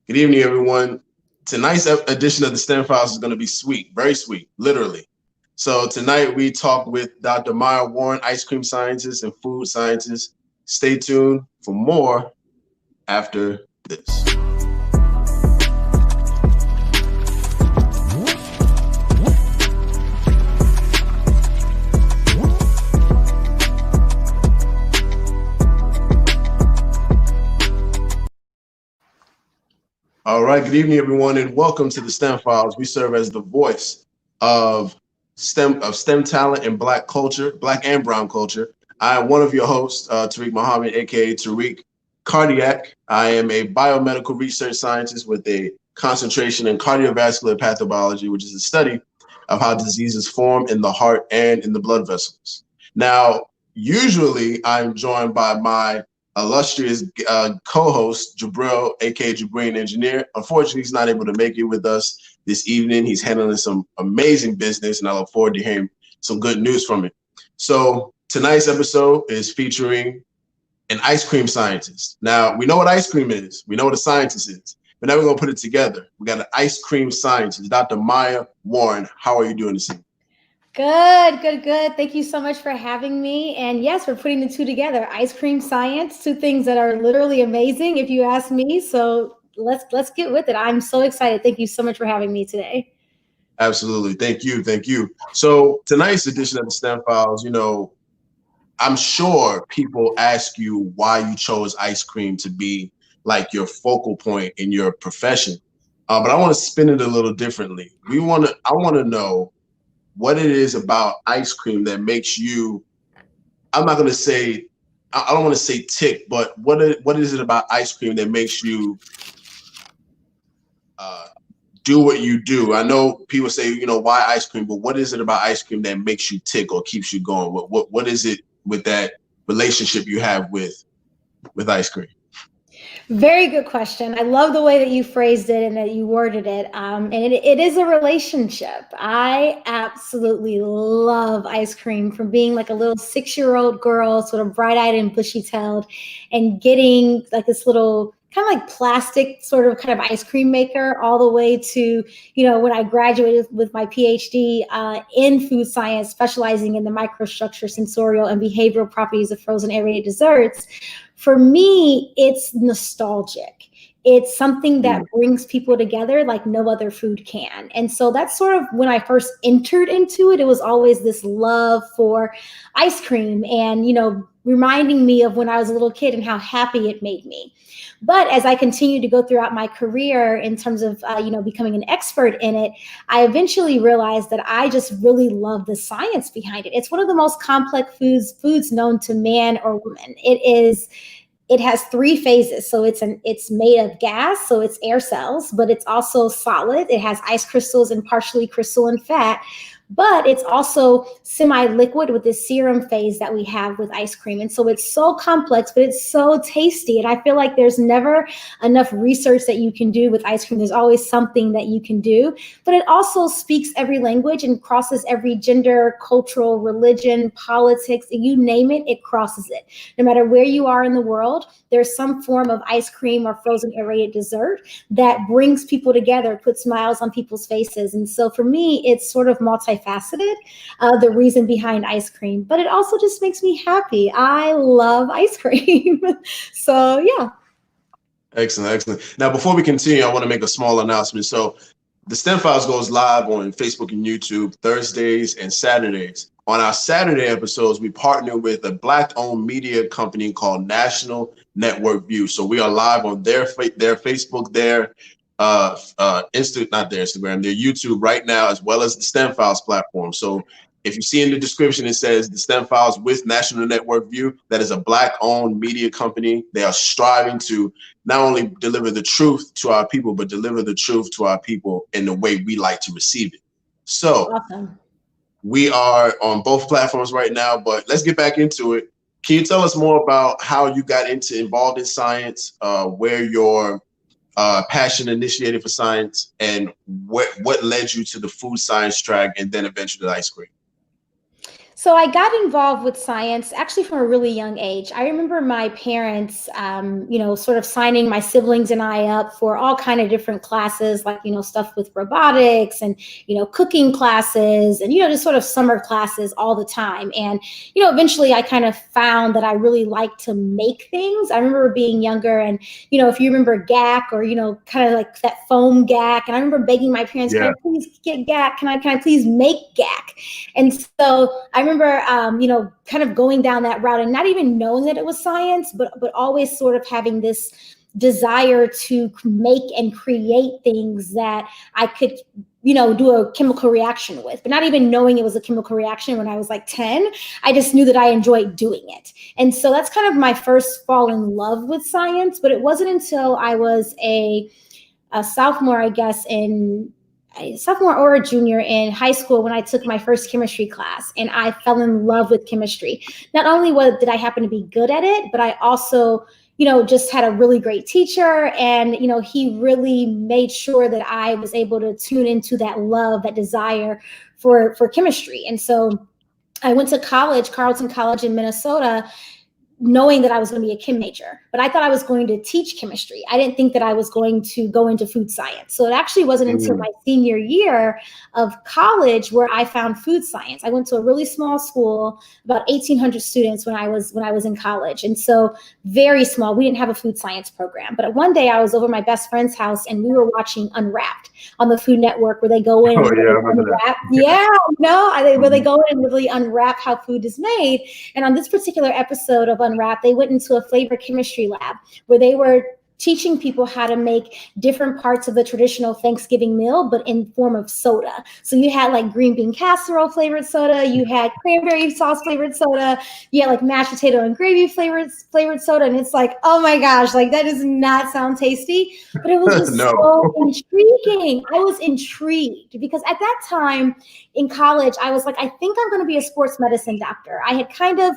Good evening, everyone. Tonight's edition of the STEM Files is going to be sweet, very sweet, literally. So tonight we talk with Dr. Maya Warren, ice cream scientist and food scientist. Stay tuned for more after this. All right, good evening, everyone, and welcome to the STEM Files. We serve as the voice of STEM talent and Black culture, Black and brown culture. I am one of your hosts, Tariq Muhammad, aka Tariq Cardiac. I am a biomedical research scientist with a concentration in cardiovascular pathobiology, which is the study of how diseases form in the heart and in the blood vessels. Now, usually I'm joined by my illustrious co-host, Jabril, aka Jabril Engineer. Unfortunately, he's not able to make it with us this evening. He's handling some amazing business, and I look forward to hearing some good news from him. So tonight's episode is featuring an ice cream scientist. Now, we know what ice cream is. We know what a scientist is. But now we're going to put it together. We got an ice cream scientist, Dr. Maya Warren. How are you doing this evening? Good. Thank you so much for having me. And yes, we're putting the two together. Ice cream science, two things that are literally amazing, if you ask me. So let's get with it. I'm so excited. Thank you so much for having me today. Absolutely. Thank you. So tonight's edition of the STEM Files, I'm sure people ask you why you chose ice cream to be like your focal point in your profession. But I want to spin it a little differently. I want to know what it is about ice cream that makes you, I don't want to say tick, but what is it about ice cream that makes you do what you do? I know people say, why ice cream, but what is it about ice cream that makes you tick or keeps you going? What is it with that relationship you have with ice cream? Very good question. I love the way that you phrased it and that you worded it. And it is a relationship. I absolutely love ice cream, from being like a little 6-year-old girl, sort of bright-eyed and bushy-tailed, and getting like this little kind of like plastic sort of kind of ice cream maker, all the way to, when I graduated with my PhD in food science, specializing in the microstructure, sensorial, and behavioral properties of frozen aerated desserts. For me, it's nostalgic. It's something that brings people together like no other food can. And so that's sort of when I first entered into it. It was always this love for ice cream and, reminding me of when I was a little kid and how happy it made me. But as I continued to go throughout my career in terms of, becoming an expert in it, I eventually realized that I just really love the science behind it. It's one of the most complex foods known to man or woman. It has 3 phases. So it's made of gas, so it's air cells, but it's also solid. It has ice crystals and partially crystalline fat. But it's also semi-liquid with this serum phase that we have with ice cream. And so it's so complex, but it's so tasty. And I feel like there's never enough research that you can do with ice cream. There's always something that you can do. But it also speaks every language and crosses every gender, cultural, religion, politics, you name it, it crosses it. No matter where you are in the world, there's some form of ice cream or frozen aerated dessert that brings people together, puts smiles on people's faces. And so for me, it's sort of multifaceted, the reason behind ice cream, but it also just makes me happy. I love ice cream. So yeah. Excellent. Now, before we continue, I want to make a small announcement. So the STEM Files goes live on Facebook and YouTube Thursdays and Saturdays. On our Saturday episodes, we partner with a Black-owned media company called National Network View. So we are live on their Facebook, their Instagram, their YouTube right now, as well as the STEM Files platform. So if you see in the description, it says the STEM Files with National Network View. That is a Black-owned media company. They are striving to not only deliver the truth to our people, but deliver the truth to our people in the way we like to receive it. So awesome. We are on both platforms right now, but let's get back into it. Can you tell us more about how you got involved in science, where your passion initiated for science, and what led you to the food science track and then eventually the ice cream? So I got involved with science actually from a really young age. I remember my parents, sort of signing my siblings and I up for all kind of different classes, like, stuff with robotics and, cooking classes and, just sort of summer classes all the time. And, eventually I kind of found that I really like to make things. I remember being younger and, if you remember GAC or, kind of like that foam GAC. And I remember begging my parents, Yeah. can I please get GAC? Can I please make GAC? And so I remember, kind of going down that route and not even knowing that it was science, but always sort of having this desire to make and create things that I could, do a chemical reaction with, but not even knowing it was a chemical reaction when I was like 10. I just knew that I enjoyed doing it. And so that's kind of my first fall in love with science. But it wasn't until I was a sophomore, I guess, in a sophomore or a junior in high school when I took my first chemistry class, and I fell in love with chemistry. Not only did I happen to be good at it, but I also, just had a really great teacher, and, he really made sure that I was able to tune into that love, that desire for chemistry. And so I went to college, Carleton College in Minnesota, knowing that I was going to be a chem major, but I thought I was going to teach chemistry. I didn't think that I was going to go into food science. So it actually wasn't until my senior year of college where I found food science. I went to a really small school, about 1,800 students when I was in college. And so very small. We didn't have a food science program. But one day I was over my best friend's house and we were watching Unwrapped on the Food Network, where they go in and unwrap. Where they go in and really unwrap how food is made. And on this particular episode of Unwrapped, they went into a flavor chemistry lab where they were teaching people how to make different parts of the traditional Thanksgiving meal, but in form of soda. So you had like green bean casserole flavored soda, you had cranberry sauce flavored soda, you had like mashed potato and gravy flavored soda. And it's like, oh my gosh, like that does not sound tasty, but it was just so intriguing. I was intrigued because at that time in college, I was like, I think I'm going to be a sports medicine doctor. I had kind of,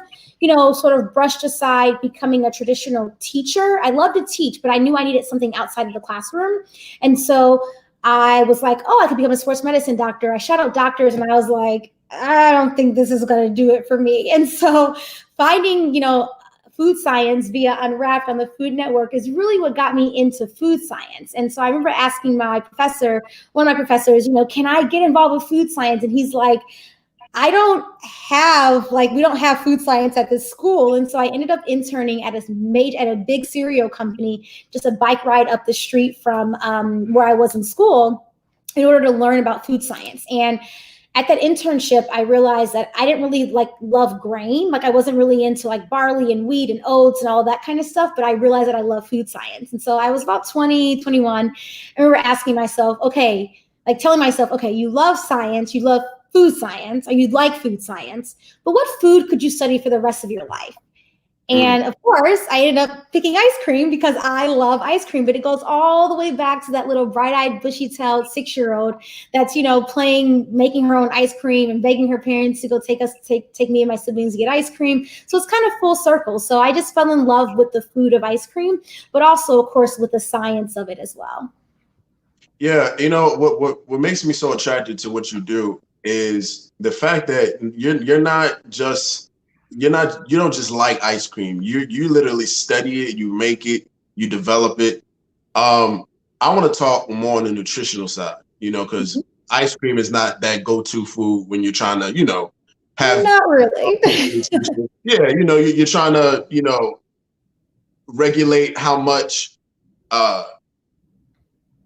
sort of brushed aside becoming a traditional teacher. I love to teach, but I knew I needed something outside of the classroom. And so I was like, oh, I could become a sports medicine doctor. I shout out doctors and I was like, I don't think this is going to do it for me. And so finding, food science via Unwrapped on the Food Network is really what got me into food science. And so I remember asking one of my professors, can I get involved with food science? And he's like, we don't have food science at this school. And so I ended up interning at a big cereal company, just a bike ride up the street from where I was in school, in order to learn about food science. And at that internship, I realized that I didn't really love grain. Like I wasn't really into like barley and wheat and oats and all that kind of stuff, but I realized that I love food science. And so I was about 20, 21. I remember asking myself, telling myself, okay, you love science, you love food science, or you'd like food science, but what food could you study for the rest of your life? And of course, I ended up picking ice cream because I love ice cream, but it goes all the way back to that little bright-eyed, bushy-tailed 6-year-old that's, making her own ice cream and begging her parents to go take me and my siblings to get ice cream. So it's kind of full circle. So I just fell in love with the food of ice cream, but also, of course, with the science of it as well. Yeah, what makes me so attracted to what you do is the fact that you don't just like ice cream. You literally study it, you make it, you develop it. I want to talk more on the nutritional side, because ice cream is not that go-to food when you're trying to, have not really. Yeah, you're trying to, regulate how much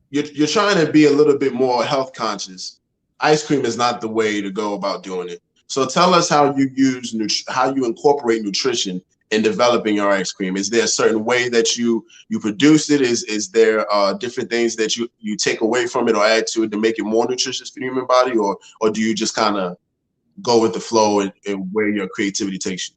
you're trying to be a little bit more health conscious. Ice cream is not the way to go about doing it. So tell us how you incorporate nutrition in developing your ice cream. Is there a certain way that you produce it? Is there different things that you take away from it or add to it to make it more nutritious for the human body, or do you just kind of go with the flow and where your creativity takes you?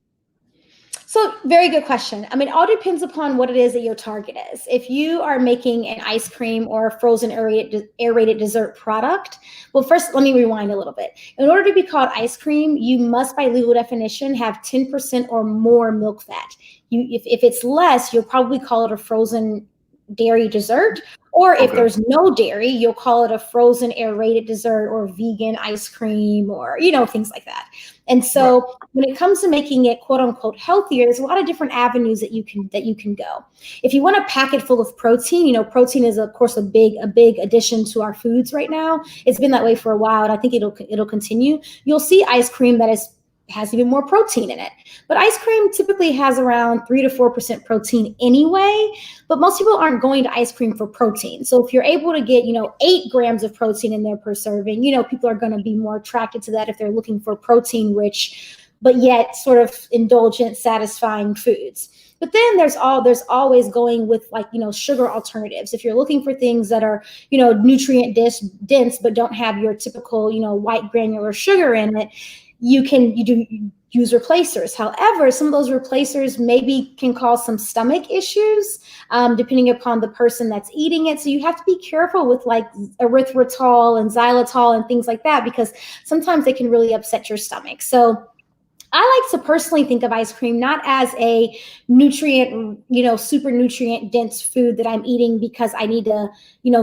So very good question. I mean, it all depends upon what it is that your target is. If you are making an ice cream or a frozen aerated dessert product, well, first, let me rewind a little bit. In order to be called ice cream, you must, by legal definition, have 10% or more milk fat. If it's less, you'll probably call it a frozen dairy dessert, Or if Okay. there's no dairy, you'll call it a frozen aerated dessert or vegan ice cream or, things like that. And Right. so when it comes to making it quote unquote healthier, there's a lot of different avenues that you can go. If you want a packet full of protein, protein is of course a big addition to our foods right now. It's been that way for a while, and I think it'll continue. You'll see ice cream that has even more protein in it. But ice cream typically has around 3 to 4% protein anyway, but most people aren't going to ice cream for protein. So if you're able to get, 8 grams of protein in there per serving, people are going to be more attracted to that if they're looking for protein rich, but yet sort of indulgent, satisfying foods. But then there's always going with sugar alternatives. If you're looking for things that are, nutrient dense, but don't have your typical, white granular sugar in it, you do use replacers. However, some of those replacers maybe can cause some stomach issues, depending upon the person that's eating it. So you have to be careful with like erythritol and xylitol and things like that, because sometimes they can really upset your stomach. So I like to personally think of ice cream not as a nutrient, super nutrient dense food that I'm eating because I need to,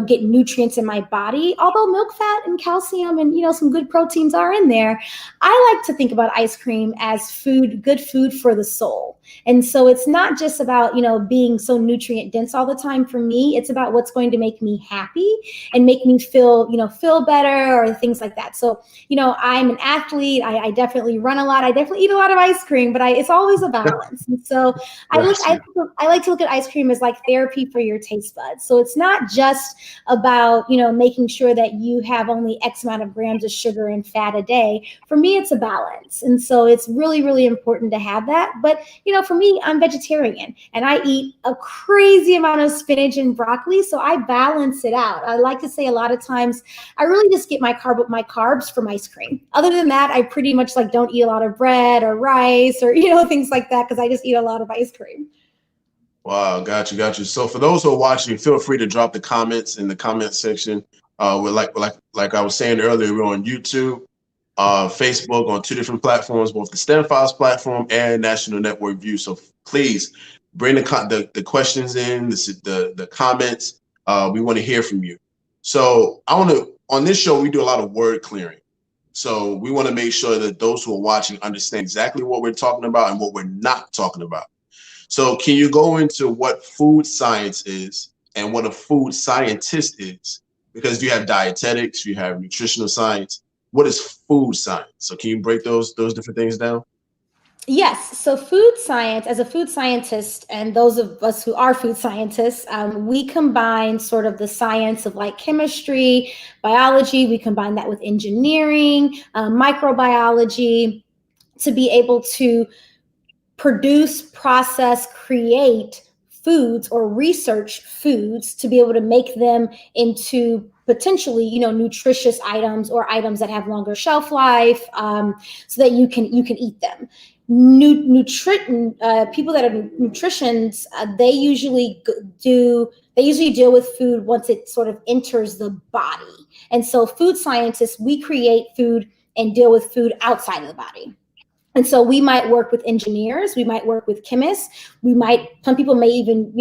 get nutrients in my body. Although milk fat and calcium and, some good proteins are in there, I like to think about ice cream as good food for the soul. And so it's not just about, being so nutrient dense all the time. For me, it's about what's going to make me happy and make me feel better or things like that. So, I'm an athlete. I definitely run a lot. I definitely eat a lot of ice cream, but it's always a balance. And so I like to look at ice cream as like therapy for your taste buds. So it's not just about, making sure that you have only X amount of grams of sugar and fat a day. For me, it's a balance. And so it's really, really important to have that. But, for me, I'm vegetarian and I eat a crazy amount of spinach and broccoli. So I balance it out. I like to say a lot of times I really just get my carbs from ice cream. Other than that, I pretty much don't eat a lot of bread or rice or, things like that, because I just eat a lot of ice cream. Wow, got you. So for those who are watching, feel free to drop the comments in the comment section. We're like I was saying earlier, we're on YouTube, Facebook, on 2 different platforms, both the STEM Files platform and National Network View. So please bring the questions in, the comments. We want to hear from you. So on this show, we do a lot of word clearing. So we want to make sure that those who are watching understand exactly what we're talking about and what we're not talking about. So can you go into what food science is and what a food scientist is? Because you have dietetics, you have nutritional science. What is food science? So can you break those different things down? Yes. So food science, as a food scientist, and those of us who are food scientists, we combine sort of the science of like chemistry, biology. We combine that with engineering, microbiology, to be able to produce, process, create foods or research foods to be able to make them into potentially, nutritious items or items that have longer shelf life, so that you can eat them. People that are nutritionists, they usually deal with food once it sort of enters the body. And so food scientists, we create food and deal with food outside of the body. And so we might work with engineers, we might work with chemists, some people may even,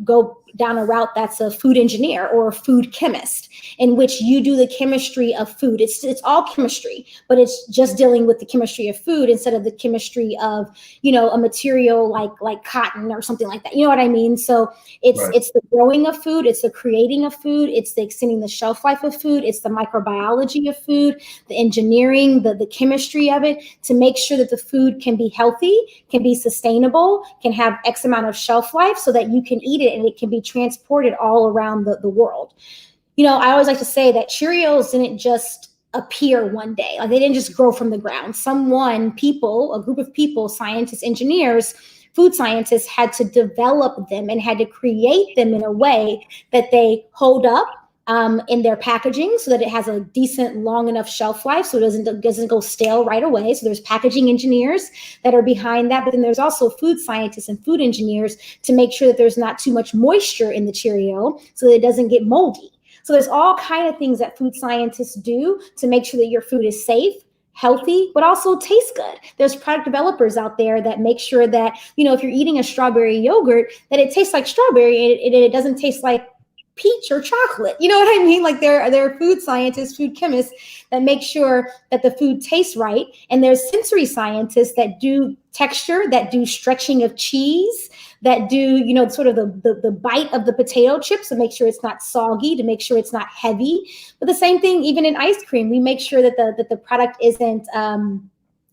go down a route that's a food engineer or a food chemist, in which you do the chemistry of food. It's all chemistry, but it's just dealing with the chemistry of food instead of the chemistry of, a material like cotton or something like that. You know what I mean? So it's the growing of food, it's the creating of food, it's the extending the shelf life of food, it's the microbiology of food, the engineering, the chemistry of it, to make sure that the food can be healthy, can be sustainable, can have X amount of shelf life so that you can eat it and it can be transported all around the world. I always like to say that Cheerios didn't just appear one day. Like, they didn't just grow from the ground. A group of people, scientists, engineers, food scientists, had to develop them and had to create them in a way that they hold up in their packaging so that it has a decent, long enough shelf life so it doesn't go stale right away. So there's packaging engineers that are behind that, but then there's also food scientists and food engineers to make sure that there's not too much moisture in the Cheerio so that it doesn't get moldy. So there's all kind of things that food scientists do to make sure that your food is safe, healthy, but also tastes good. There's product developers out there that make sure that, if you're eating a strawberry yogurt, that it tastes like strawberry and it doesn't taste like peach or chocolate. You know what I mean? Like there are food scientists, food chemists that make sure that the food tastes right. And there's sensory scientists that do texture, that do stretching of cheese, that do, you know, sort of the bite of the potato chips to make sure it's not soggy, to make sure it's not heavy. But the same thing, even in ice cream, we make sure that the product isn't,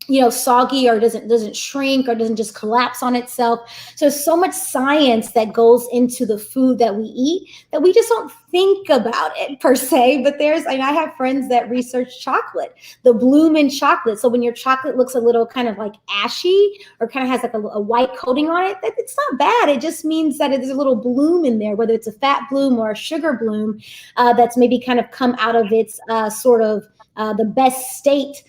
you know, soggy, or doesn't shrink, or doesn't just collapse on itself. So there's so much science that goes into the food that we eat that we just don't think about it per se. But I have friends that research chocolate, the bloom in chocolate. So when your chocolate looks a little kind of like ashy, or kind of has like a white coating on it, it's not bad. It just means that there's a little bloom in there, whether it's a fat bloom or a sugar bloom, that's maybe kind of come out of its sort of the best state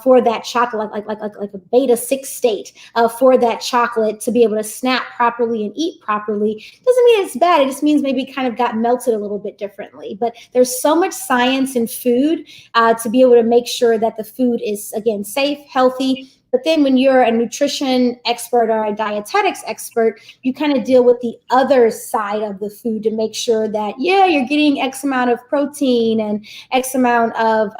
for that chocolate, like a beta 6 state for that chocolate to be able to snap properly and eat properly. Doesn't mean it's bad. It just means maybe kind of got melted a little bit differently. But there's so much science in food to be able to make sure that the food is, again, safe, healthy. But then when you're a nutrition expert or a dietetics expert, you kind of deal with the other side of the food to make sure that, yeah, you're getting X amount of protein and X amount of,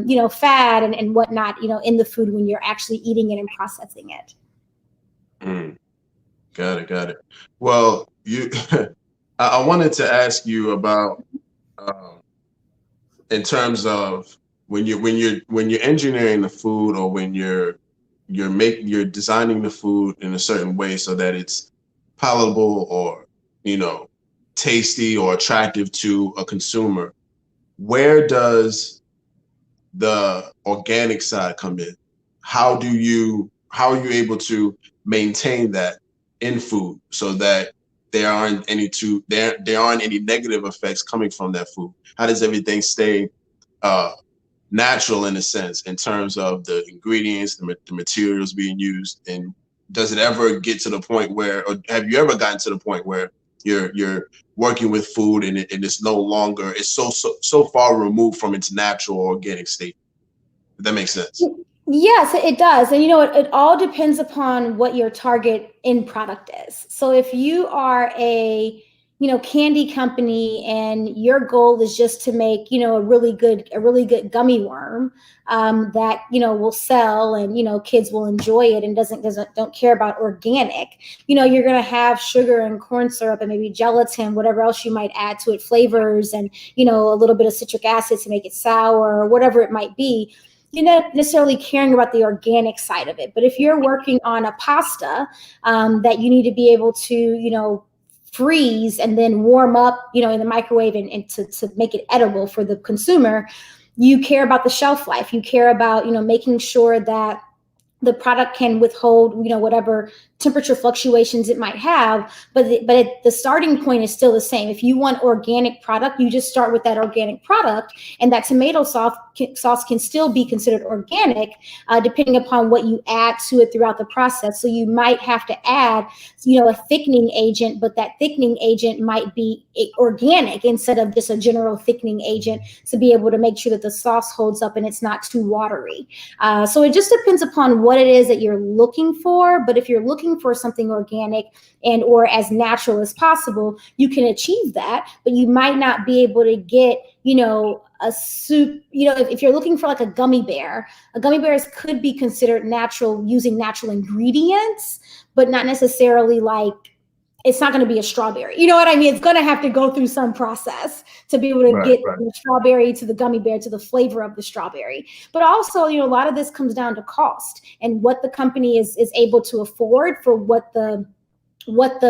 you know, fat and whatnot, you know, in the food when you're actually eating it and processing it. Got it. Well, I wanted to ask you about, in terms of when you're engineering the food, or when you're designing the food in a certain way so that it's palatable, or, you know, tasty or attractive to a consumer. Where does the organic side come in? How are you able to maintain that in food so that there aren't any negative effects coming from that food? How does everything stay natural, in a sense, in terms of the ingredients, the materials being used? And does it ever get to the point where, or have you ever gotten to the point where you're working with food and it's no longer, it's so far removed from its natural organic state? If that makes sense. Yes, it does. And you know, it all depends upon what your target end product is. So if you are a, you know, candy company and your goal is just to make, you know, a really good gummy worm that, you know, will sell and, you know, kids will enjoy it and don't care about organic, you know, you're going to have sugar and corn syrup and maybe gelatin, whatever else you might add to it, flavors, and, you know, a little bit of citric acid to make it sour or whatever it might be. You're not necessarily caring about the organic side of it. But if you're working on a pasta that you need to be able to, you know, freeze and then warm up, you know, in the microwave and to make it edible for the consumer, you care about the shelf life. You care about, you know, making sure that the product can withhold, you know, whatever temperature fluctuations it might have, but the starting point is still the same. If you want organic product, you just start with that organic product, and that tomato sauce can still be considered organic, depending upon what you add to it throughout the process. So you might have to add, you know, a thickening agent, but that thickening agent might be organic instead of just a general thickening agent, to be able to make sure that the sauce holds up and it's not too watery. So it just depends upon what it is that you're looking for. But if you're looking for something organic and or as natural as possible, you can achieve that, but you might not be able to get, you know, a soup. You know, if you're looking for like a gummy bears could be considered natural using natural ingredients, but not necessarily like, it's not going to be a strawberry. You know what I mean? It's going to have to go through some process to be able to get the strawberry to the gummy bear to the flavor of the strawberry. But also, you know, a lot of this comes down to cost and what the company is able to afford for what the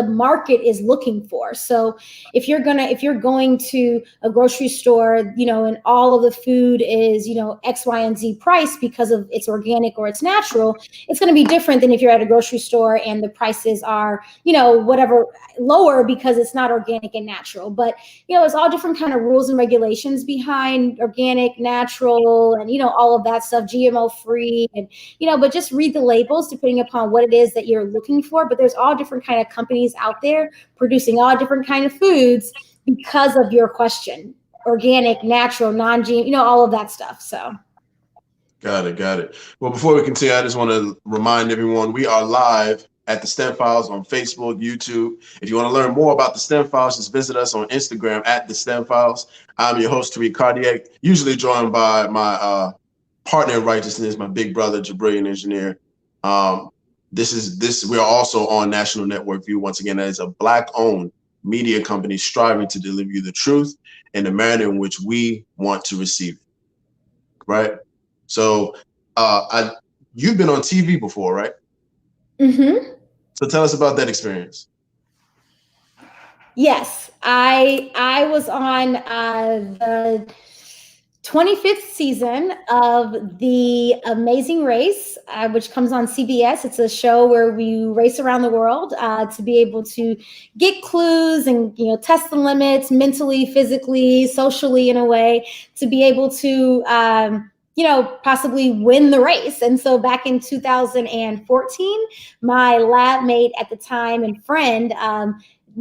market is looking for. So if you're going to a grocery store, you know, and all of the food is, you know, X, Y, and Z price because of it's organic or it's natural, it's going to be different than if you're at a grocery store and the prices are, you know, whatever, lower because it's not organic and natural. But, you know, there's all different kind of rules and regulations behind organic, natural, and, you know, all of that stuff, GMO free, and, you know, but just read the labels depending upon what it is that you're looking for. But there's all different kind of companies out there producing all different kind of foods because of your question: organic, natural, non-GM, you know, all of that stuff. So got it. Well, before we continue, I just want to remind everyone we are live at the STEM Files on Facebook, YouTube. If you want to learn more about the STEM Files, just visit us on Instagram at the STEM Files. I'm your host, Tariq Cardiac, usually joined by my partner in righteousness, my big brother, Jabrilian Engineer. We are also on National Network View. Once again, that is a Black-owned media company striving to deliver you the truth in the manner in which we want to receive it. Right? So you've been on TV before, right? Mm-hmm. So tell us about that experience. Yes, I was on the 25th season of The Amazing Race, which comes on CBS. It's a show where we race around the world to be able to get clues and test the limits mentally, physically, socially, in a way to be able to possibly win the race. And so back in 2014, my lab mate at the time and friend,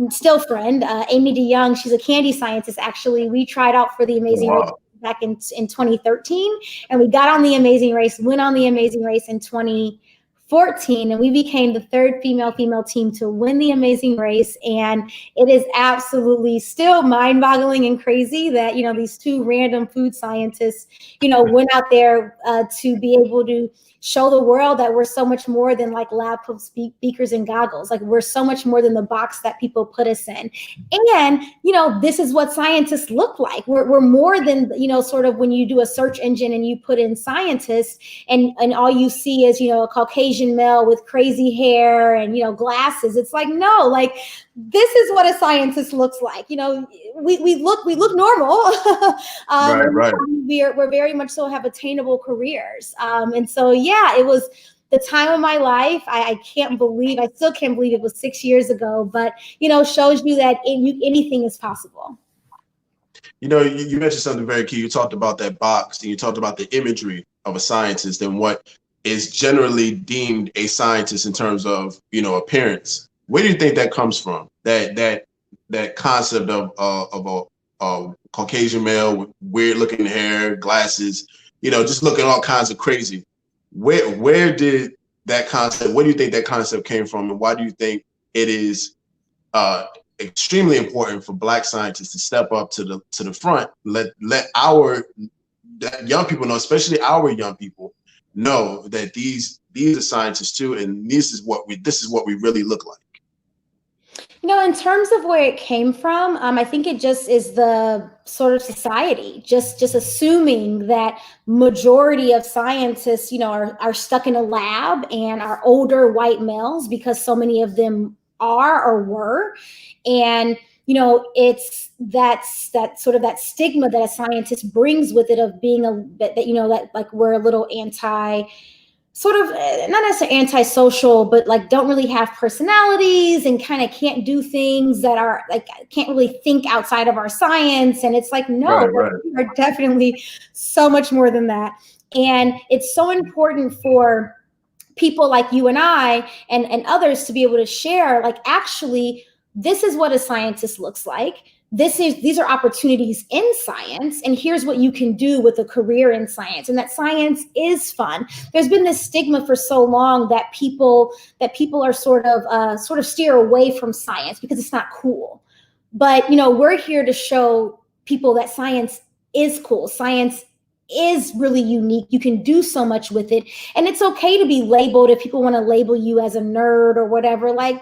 still friend, Amy DeYoung, she's a candy scientist. Actually, we tried out for The Amazing Race back in 2013, and we got on The Amazing Race, went on The Amazing Race in 2014, and we became the third female team to win The Amazing Race. And it is absolutely still mind-boggling and crazy that these two random food scientists went out there to be able to show the world that we're so much more than like lab coat beakers and goggles. Like, we're so much more than the box that people put us in. And, this is what scientists look like. We're more than, sort of when you do a search engine and you put in scientists and all you see is, a Caucasian male with crazy hair and, glasses. It's like, no, like, this is what a scientist looks like. We look normal. Right. We're very much so have attainable careers. And so, yeah, it was the time of my life. I still can't believe it was 6 years ago, but, shows you that anything is possible. You mentioned something very key. You talked about that box and you talked about the imagery of a scientist and what is generally deemed a scientist in terms of, appearance. Where do you think that comes from? That concept of a Caucasian male with weird looking hair, glasses, just looking all kinds of crazy. Where did that concept, where do you think that concept came from, and why do you think it is extremely important for Black scientists to step up to the front, let our young people know, especially our young people, know that these are scientists too, and this is what we really look like? In terms of where it came from, I think it just is the sort of society, just assuming that majority of scientists, are stuck in a lab and are older white males, because so many of them are or were. And, it's that sort of that stigma that a scientist brings with it of being that like we're a little sort of not necessarily antisocial, but like don't really have personalities and kind of can't do things that are like, can't really think outside of our science. And it's like, no, right. We are definitely so much more than that. And it's so important for people like you and I and others to be able to share, like, actually, this is what a scientist looks like. These are opportunities in science, and here's what you can do with a career in science, and that science is fun. There's been this stigma for so long that people are sort of steer away from science because it's not cool. But we're here to show people that science is cool. Science is really unique. You can do so much with it, and it's okay to be labeled if people want to label you as a nerd or whatever. Like,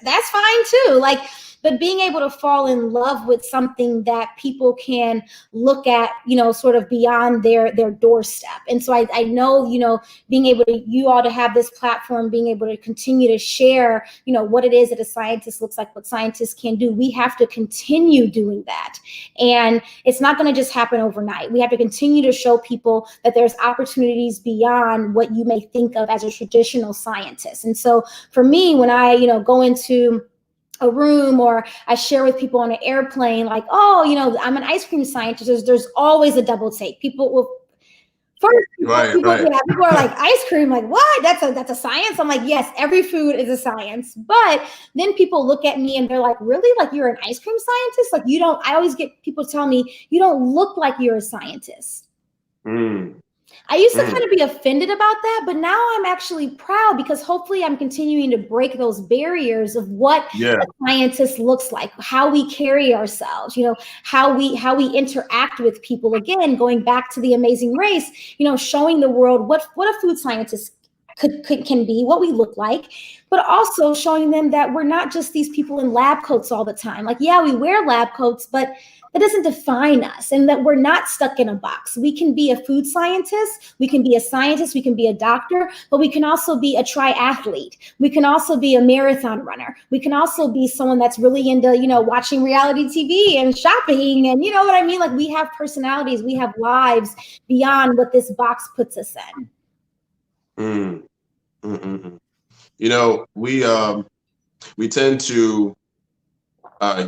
that's fine too. Like, but being able to fall in love with something that people can look at, sort of beyond their doorstep. And so I know, being able to, you all to have this platform, being able to continue to share, what it is that a scientist looks like, what scientists can do. We have to continue doing that. And it's not going to just happen overnight. We have to continue to show people that there's opportunities beyond what you may think of as a traditional scientist. And so for me, when I, go into a room or I share with people on an airplane, like, oh, I'm an ice cream scientist, there's always a double take. People will first, people are like, ice cream, like, what? That's a science? I'm like, yes, every food is a science. But then people look at me and they're like, really? Like, you're an ice cream scientist? Like, I always get people tell me, you don't look like you're a scientist. I used to kind of be offended about that, but now I'm actually proud because hopefully I'm continuing to break those barriers of what a scientist looks like, how we carry ourselves, how we interact with people. Again, going back to The Amazing Race, showing the world what a food scientist can be, what we look like, but also showing them that we're not just these people in lab coats all the time. Like, yeah, we wear lab coats, but that doesn't define us, and that we're not stuck in a box. We can be a food scientist, we can be a scientist, we can be a doctor, but we can also be a triathlete. We can also be a marathon runner. We can also be someone that's really into, watching reality TV and shopping, and you know what I mean? Like, we have personalities, we have lives beyond what this box puts us in. We tend to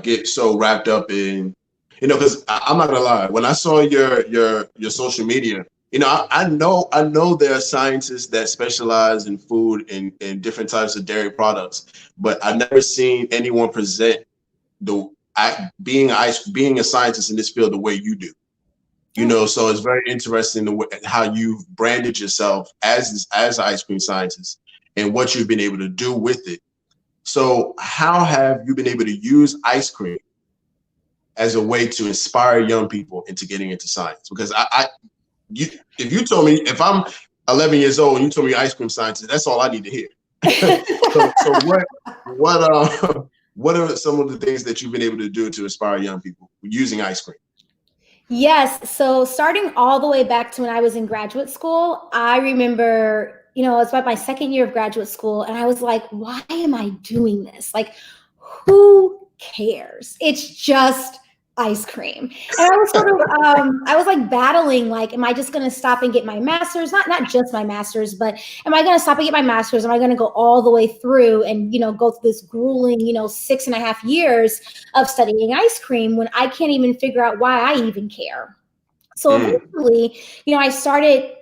get so wrapped up in, because I'm not gonna lie, when I saw your social media, I know there are scientists that specialize in food and different types of dairy products, but I've never seen anyone present being a scientist in this field the way you do. So it's very interesting how you've branded yourself as an ice cream scientist and what you've been able to do with it. So how have you been able to use ice cream as a way to inspire young people into getting into science? Because if you told me, if I'm 11 years old and you told me ice cream scientist, that's all I need to hear. so what are some of the things that you've been able to do to inspire young people using ice cream? Yes. So starting all the way back to when I was in graduate school, I remember, it was about my second year of graduate school. And I was like, why am I doing this? Like, who cares? It's just ice cream. And I was sort of, I was like battling, like, am I just going to stop and get my master's? Not just my master's, but am I going to stop and get my master's? Am I going to go all the way through and, go through this grueling, 6.5 years of studying ice cream when I can't even figure out why I even care? So eventually, I started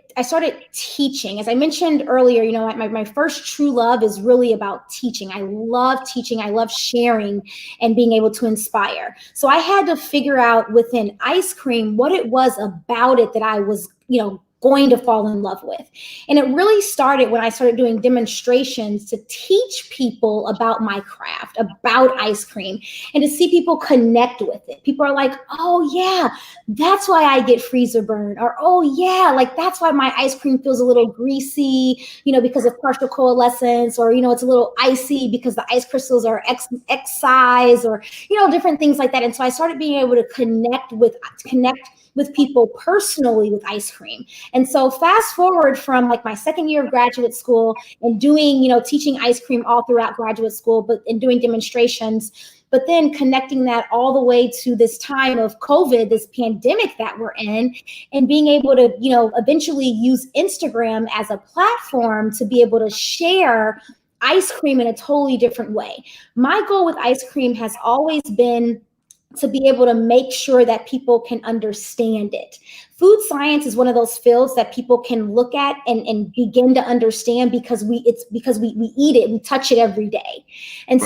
teaching. As I mentioned earlier, my first true love is really about teaching. I love teaching. I love sharing and being able to inspire. So I had to figure out within ice cream what it was about it that I was, going to fall in love with. And it really started when I started doing demonstrations to teach people about my craft, about ice cream, and to see people connect with it. People are like, oh yeah, that's why I get freezer burn. Or, oh yeah, like that's why my ice cream feels a little greasy, because of partial coalescence, or, it's a little icy because the ice crystals are X size, or, different things like that. And so I started being able to connect with people personally with ice cream. And so fast forward from like my second year of graduate school and doing, teaching ice cream all throughout graduate school, and doing demonstrations, but then connecting that all the way to this time of COVID, this pandemic that we're in, and being able to, eventually use Instagram as a platform to be able to share ice cream in a totally different way. My goal with ice cream has always been to be able to make sure that people can understand it. Food science is one of those fields that people can look at and begin to understand because we eat it, we touch it every day. And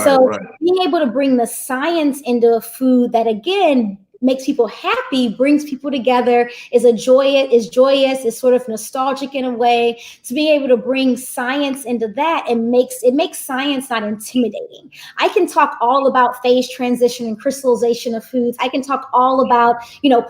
being able to bring the science into a food that, again, makes people happy, brings people together, is joyous, is sort of nostalgic in a way, to be able to bring science into that and makes science not intimidating. I can talk all about phase transition and crystallization of foods. I can talk all about,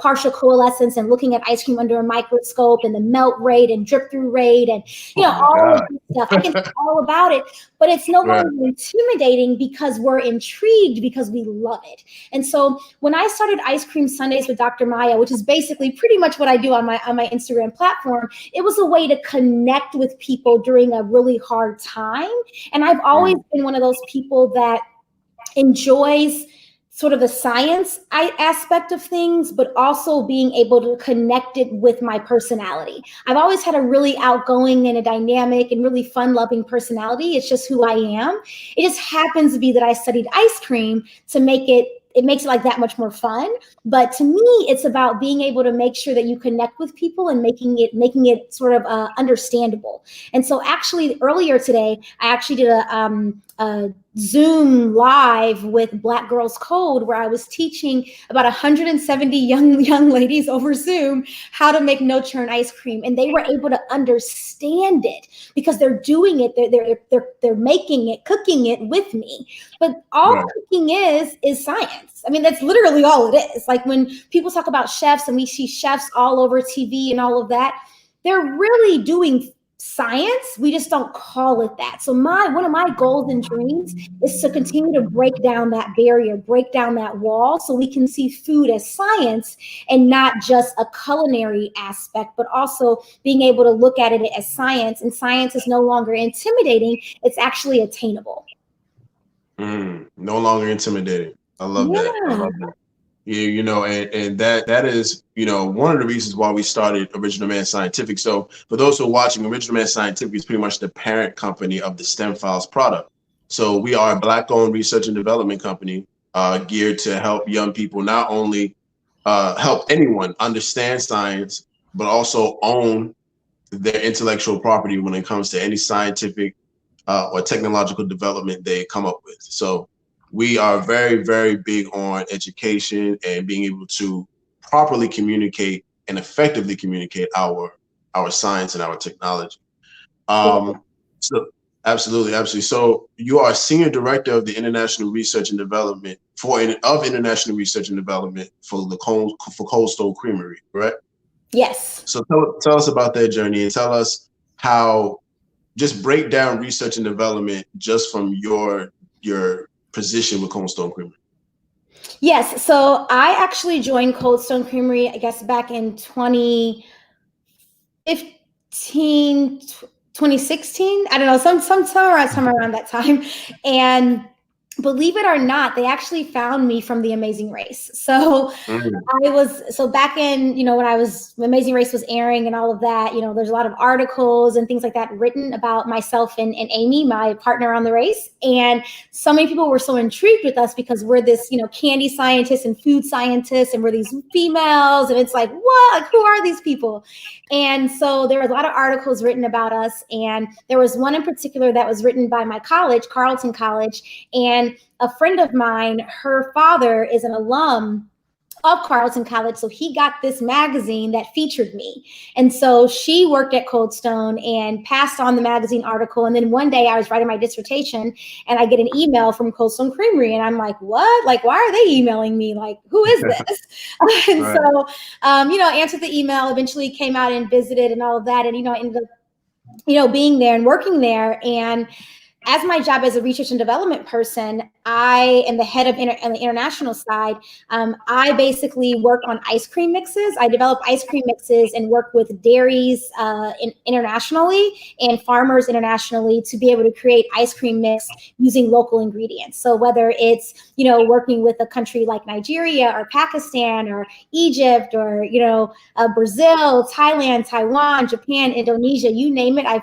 partial coalescence and looking at ice cream under a microscope and the melt rate and drip through rate and, all of this stuff. I can talk all about it, but it's no longer intimidating because we're intrigued, because we love it. And so when I started Ice Cream Sundaes with Dr. Maya, which is basically pretty much what I do on my Instagram platform, it was a way to connect with people during a really hard time. And I've always been one of those people that enjoys sort of the science aspect of things, but also being able to connect it with my personality. I've always had a really outgoing and a dynamic and really fun-loving personality. It's just who I am. It just happens to be that I studied ice cream to make it makes it like that much more fun. But to me, it's about being able to make sure that you connect with people and making it sort of understandable. And so actually earlier today, I actually did a Zoom live with Black Girls Code, where I was teaching about 170 young ladies over Zoom how to make no churn ice cream, and they were able to understand it because they're doing it, they're making it, cooking it with me. But all cooking is science. I mean, that's literally all it is. Like when people talk about chefs and we see chefs all over TV and all of that, they're really doing science. We just don't call it that. So one of my goals and dreams is to continue to break down that barrier, break down that wall, so we can see food as science and not just a culinary aspect, but also being able to look at it as science. And science is no longer intimidating. It's actually attainable. No longer intimidating. I love that. I love that. You know, and that is, you know, one of the reasons why we started Original Man Scientific. So for those who are watching, Original Man Scientific is pretty much the parent company of the STEM Files product. So we are a Black-owned research and development company geared to help young people not only help anyone understand science, but also own their intellectual property when it comes to any scientific or technological development they come up with. So we are very, very big on education and being able to properly communicate and effectively communicate our science and our technology. So absolutely. So you are Senior Director of the International Research and Development International Research and Development for Cold Stone Creamery, right? Yes. So tell us about that journey and tell us how, just break down research and development just from your position with Cold Stone Creamery. Yes. So I actually joined Cold Stone Creamery, I guess, back in 2015, 2016. I don't know, somewhere around that time. And believe it or not, they actually found me from The Amazing Race. So back in, you know, when Amazing Race was airing and all of that, you know, there's a lot of articles and things like that written about myself and Amy, my partner on the race. And so many people were so intrigued with us because we're this, you know, candy scientists and food scientists, and we're these females. And it's like, what? Like, who are these people? And so there was a lot of articles written about us. And there was one in particular that was written by my college, Carleton College. And a friend of mine, her father is an alum of Carleton College. So he got this magazine that featured me. And so she worked at Cold Stone and passed on the magazine article. And then one day I was writing my dissertation and I get an email from Cold Stone Creamery. And I'm like, what? Like, why are they emailing me? Like, who is this? And so, you know, I answered the email, eventually came out and visited and all of that. And, you know, ended up, you know, being there and working there. And as my job as a research and development person, I am the head of on the international side. I basically work on ice cream mixes. I develop ice cream mixes and work with dairies internationally and farmers internationally to be able to create ice cream mix using local ingredients. So whether it's, you know, working with a country like Nigeria or Pakistan or Egypt or, you know, Brazil, Thailand, Taiwan, Japan, Indonesia, you name it, I've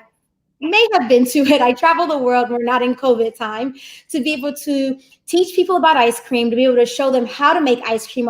may have been to it. I travel the world. We're not in COVID time, to be able to teach people about ice cream, to be able to show them how to make ice cream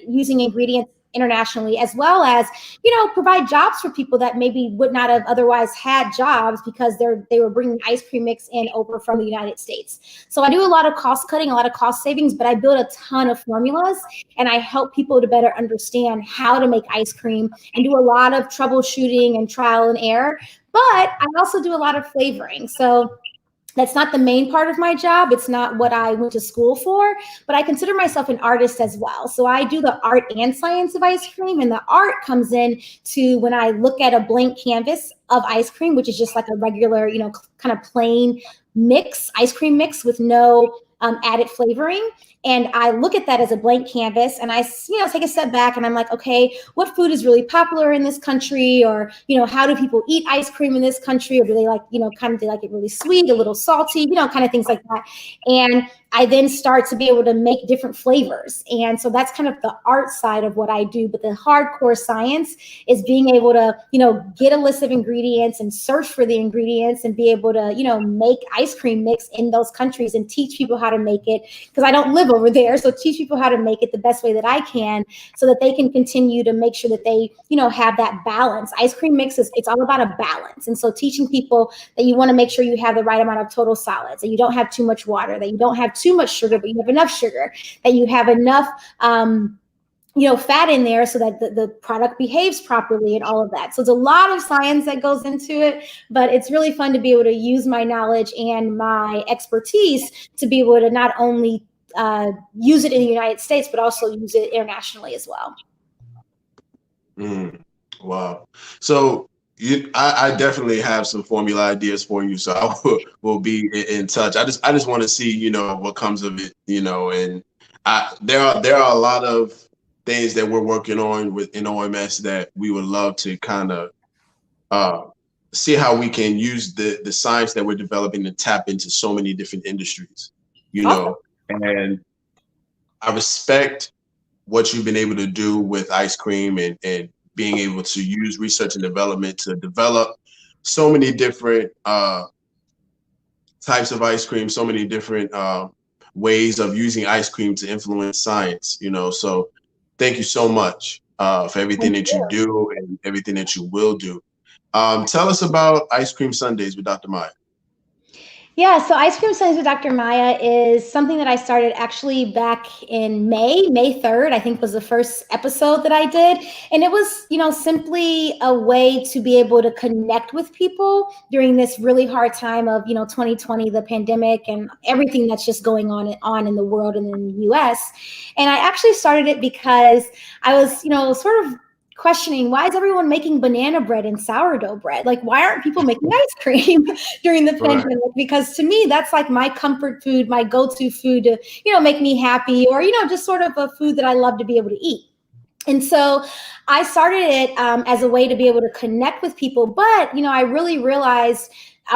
using ingredients internationally, as well as, you know, provide jobs for people that maybe would not have otherwise had jobs because they were bringing ice cream mix in over from the United States. So I do a lot of cost cutting, a lot of cost savings, but I build a ton of formulas and I help people to better understand how to make ice cream and do a lot of troubleshooting and trial and error. But I also do a lot of flavoring. So that's not the main part of my job. It's not what I went to school for, but I consider myself an artist as well. So I do the art and science of ice cream, and the art comes in to when I look at a blank canvas of ice cream, which is just like a regular, you know, kind of plain mix, ice cream mix with no added flavoring. And I look at that as a blank canvas and I, you know, take a step back and I'm like, okay, what food is really popular in this country? Or, you know, how do people eat ice cream in this country? Or do they like, you know, kind of, do they like it really sweet, a little salty, you know, kind of things like that. And I then start to be able to make different flavors. And so that's kind of the art side of what I do. But the hardcore science is being able to, you know, get a list of ingredients and search for the ingredients and be able to, you know, make ice cream mix in those countries and teach people how to make it. Because I don't live over there. So teach people how to make it the best way that I can so that they can continue to make sure that they, have that balance. Ice cream mixes, it's all about a balance. And so teaching people that you want to make sure you have the right amount of total solids, that you don't have too much water, that you don't have too much sugar, but you have enough sugar, that you have enough, fat in there so that the product behaves properly and all of that. So it's a lot of science that goes into it, but it's really fun to be able to use my knowledge and my expertise to be able to not only use it in the United States, but also use it internationally as well. Wow. So I definitely have some formula ideas for you. So I will be in touch. I just want to see, what comes of it, and there are a lot of things that we're working on within OMS that we would love to kind of see how we can use the science that we're developing to tap into so many different industries, Awesome. and I respect what you've been able to do with ice cream and being able to use research and development to develop so many different types of ice cream, so many different ways of using ice cream to influence science, so thank you so much for everything that you do and everything that you will do. Tell us about Ice Cream Sundaes with Dr. Maya. Yeah, so Ice Cream Sundaes with Dr. Maya is something that I started actually back in May 3rd, I think was the first episode that I did. And it was, simply a way to be able to connect with people during this really hard time of, 2020, the pandemic and everything that's just going on in the world and in the US. And I actually started it because I was, sort of questioning, why is everyone making banana bread and sourdough bread? Like, why aren't people making ice cream during the pandemic? Because to me, that's like my comfort food, my go-to food to, make me happy, or, just sort of a food that I love to be able to eat. And so I started it as a way to be able to connect with people. But, I really realized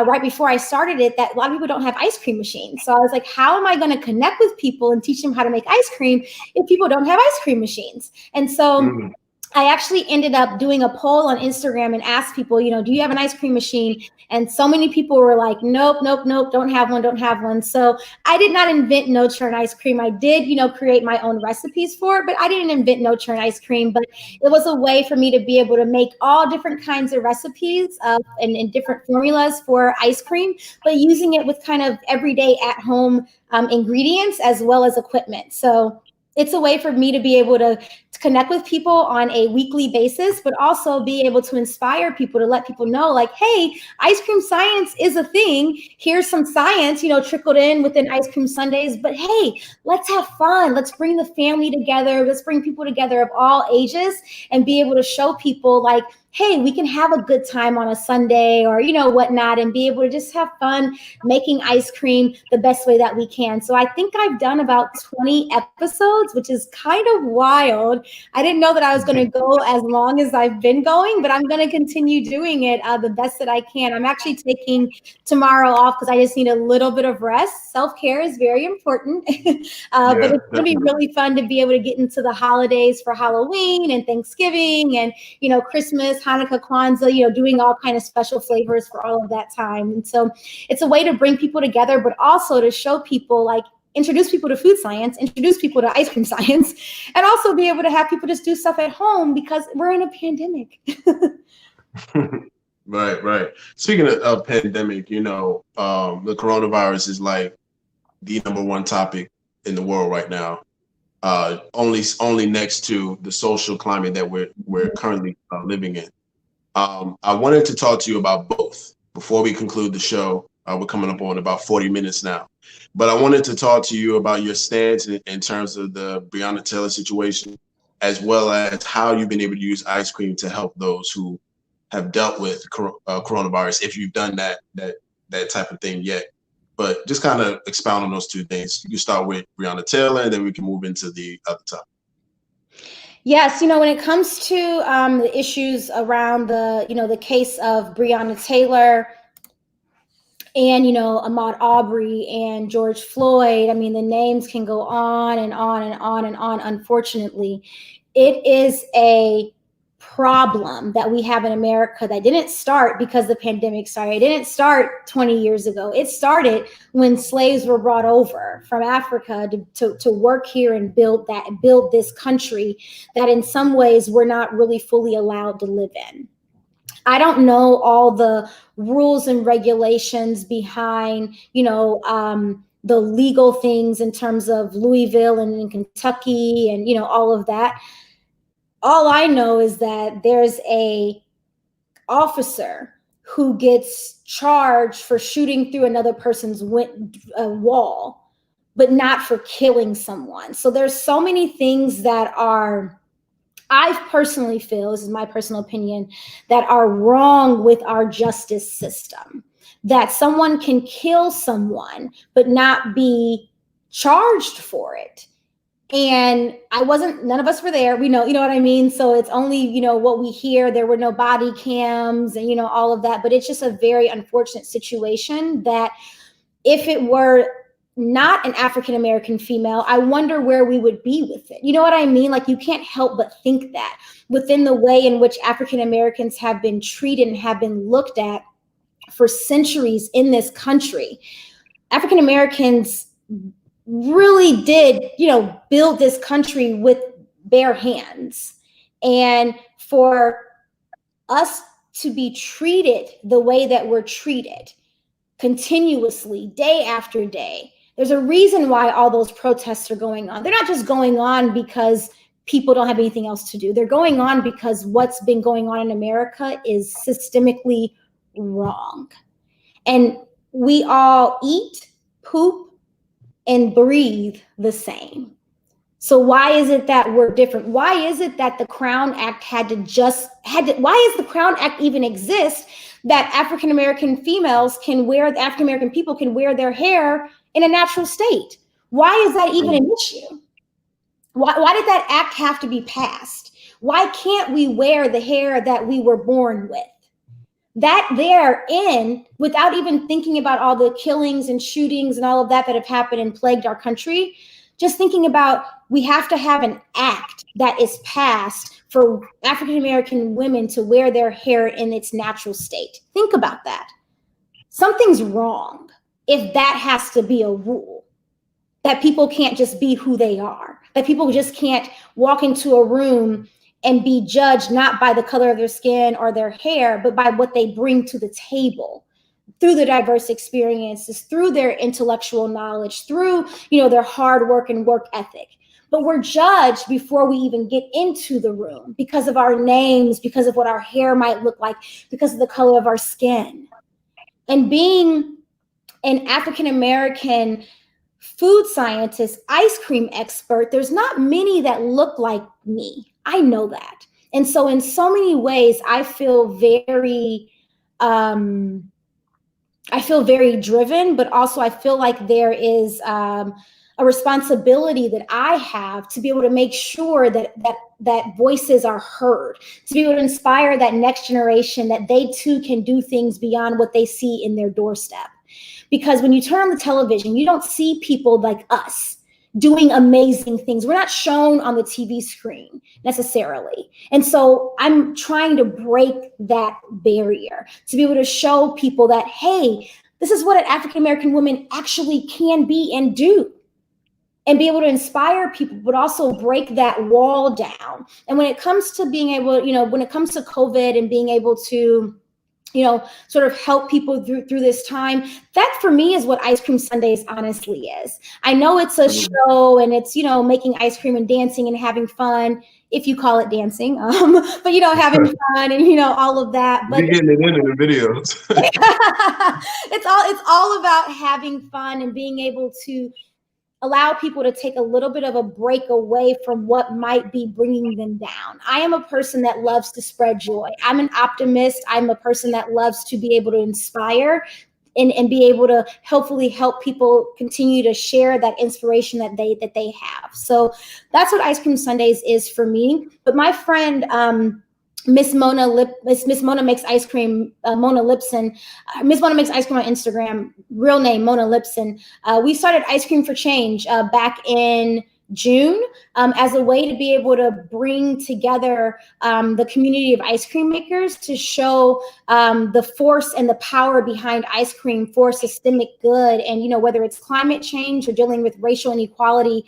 right before I started it that a lot of people don't have ice cream machines. So I was like, how am I going to connect with people and teach them how to make ice cream if people don't have ice cream machines? And so I actually ended up doing a poll on Instagram and asked people, do you have an ice cream machine? And so many people were like, nope, don't have one. So I did not invent no churn ice cream. I did, create my own recipes for it, but I didn't invent no churn ice cream. But it was a way for me to be able to make all different kinds of recipes and different formulas for ice cream, but using it with kind of everyday at home ingredients as well as equipment. So it's a way for me to be able to connect with people on a weekly basis, but also be able to inspire people, to let people know, like, hey, ice cream science is a thing. Here's some science, trickled in within Ice Cream Sundaes. But hey, let's have fun. Let's bring the family together. Let's bring people together of all ages and be able to show people, like, hey, we can have a good time on a Sunday or, whatnot, and be able to just have fun making ice cream the best way that we can. So I think I've done about 20 episodes, which is kind of wild. I didn't know that I was going to go as long as I've been going, but I'm going to continue doing it the best that I can. I'm actually taking tomorrow off because I just need a little bit of rest. Self-care is very important, but it's going to be really fun to be able to get into the holidays for Halloween and Thanksgiving and, Christmas, Hanukkah, Kwanzaa, doing all kind of special flavors for all of that time. And so it's a way to bring people together, but also to show people, like, introduce people to food science, introduce people to ice cream science, and also be able to have people just do stuff at home because we're in a pandemic. Right. Speaking of pandemic, the coronavirus is like the number one topic in the world right now. Only next to the social climate that we're currently living in. I wanted to talk to you about both before we conclude the show. We're coming up on about 40 minutes now, but I wanted to talk to you about your stance in terms of the Breonna Taylor situation, as well as how you've been able to use ice cream to help those who have dealt with coronavirus, if you've done that type of thing yet. But just kind of expound on those two things. You can start with Breonna Taylor, and then we can move into the other topic. Yes, when it comes to the issues around the case of Breonna Taylor and, Ahmaud Arbery and George Floyd, I mean, the names can go on and on and on and on. Unfortunately, it is a problem that we have in America that didn't start because the pandemic started. It didn't start 20 years ago. It started when slaves were brought over from Africa to work here and build this country that in some ways we're not really fully allowed to live in. I don't know all the rules and regulations behind, the legal things in terms of Louisville and in Kentucky and, all of that. All I know is that there's a officer who gets charged for shooting through another person's wall, but not for killing someone. So there's so many things that I personally feel, this is my personal opinion, that are wrong with our justice system. That someone can kill someone, but not be charged for it. And none of us were there. We know, you know what I mean? So it's only, what we hear. There were no body cams and, all of that. But it's just a very unfortunate situation that if it were not an African-American female, I wonder where we would be with it. You know what I mean? Like, you can't help but think that within the way in which African-Americans have been treated and have been looked at for centuries in this country, African-Americans really did, build this country with bare hands. And for us to be treated the way that we're treated continuously, day after day, there's a reason why all those protests are going on. They're not just going on because people don't have anything else to do. They're going on because what's been going on in America is systemically wrong. And we all eat, poop, and breathe the same. So why is it that we're different? Why is it that the Crown Act why does the Crown Act even exist that African-American people can wear their hair in a natural state? Why is that even an issue? Why did that act have to be passed? Why can't we wear the hair that we were born with? That without even thinking about all the killings and shootings and all of that have happened and plagued our country, just thinking about we have to have an act that is passed for African-American women to wear their hair in its natural state. Think about that. Something's wrong if that has to be a rule, that people can't just be who they are, that people just can't walk into a room and be judged not by the color of their skin or their hair, but by what they bring to the table through their diverse experiences, through their intellectual knowledge, through, their hard work and work ethic. But we're judged before we even get into the room because of our names, because of what our hair might look like, because of the color of our skin. And being an African-American food scientist, ice cream expert, there's not many that look like me. I know that. And so in so many ways, I feel very driven, but also I feel like there is a responsibility that I have to be able to make sure that voices are heard, to be able to inspire that next generation that they too can do things beyond what they see in their doorstep. Because when you turn on the television, you don't see people like us doing amazing things. We're not shown on the TV screen necessarily. And so I'm trying to break that barrier to be able to show people that, hey, this is what an African-American woman actually can be and do, and be able to inspire people, but also break that wall down. And when it comes to being able, when it comes to COVID and being able to, sort of help people through this time, that for me is what Ice Cream Sundaes honestly is. I know it's a show and it's, making ice cream and dancing and having fun, if you call it dancing, but, having fun and, all of that. But you're getting it in the videos. it's all about having fun and being able to allow people to take a little bit of a break away from what might be bringing them down. I am a person that loves to spread joy. I'm an optimist. I'm a person that loves to be able to inspire and be able to hopefully help people continue to share that inspiration that they have. So that's what Ice Cream Sundaes is for me. But my friend, Miss Mona Makes Ice Cream, Mona Lipson. Miss Mona Makes Ice Cream on Instagram, real name Mona Lipson. We started Ice Cream for Change back in June, as a way to be able to bring together the community of ice cream makers to show the force and the power behind ice cream for systemic good. And, whether it's climate change or dealing with racial inequality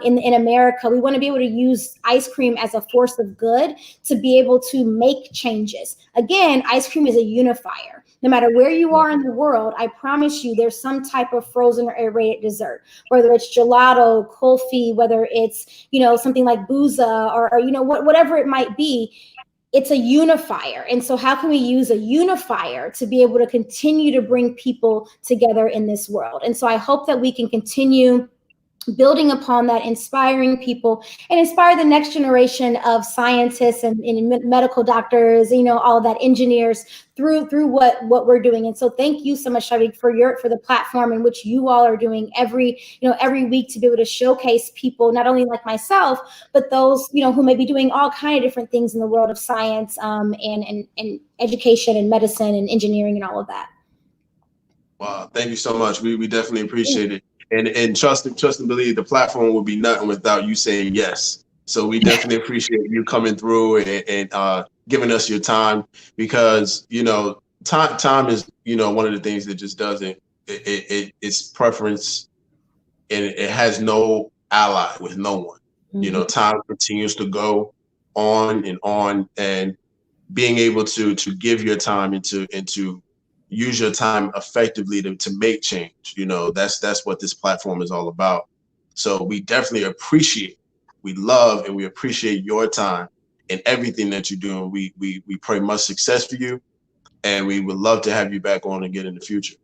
in America, we want to be able to use ice cream as a force of good to be able to make changes. Again, ice cream is a unifier. No matter where you are in the world, I promise you there's some type of frozen or aerated dessert, whether it's gelato, kulfi, whether it's, something like booza or whatever it might be. It's a unifier. And so how can we use a unifier to be able to continue to bring people together in this world? And so I hope that we can continue building upon that, inspiring people and inspire the next generation of scientists and medical doctors, all of that, engineers through what we're doing. And so thank you so much, Shaviq, for the platform in which you all are doing every week to be able to showcase people, not only like myself, but those, who may be doing all kind of different things in the world of science and education and medicine and engineering and all of that. Wow, thank you so much. We definitely appreciate it. And trust and believe the platform will be nothing without you saying yes. So we definitely appreciate you coming through and giving us your time, because time is one of the things that just doesn't it's preference, and it has no ally with no one. Mm-hmm. Time continues to go on, and being able to give your time into use your time effectively to make change. That's what this platform is all about. So we definitely we love and we appreciate your time and everything that you're doing. We pray much success for you, and we would love to have you back on again in the future.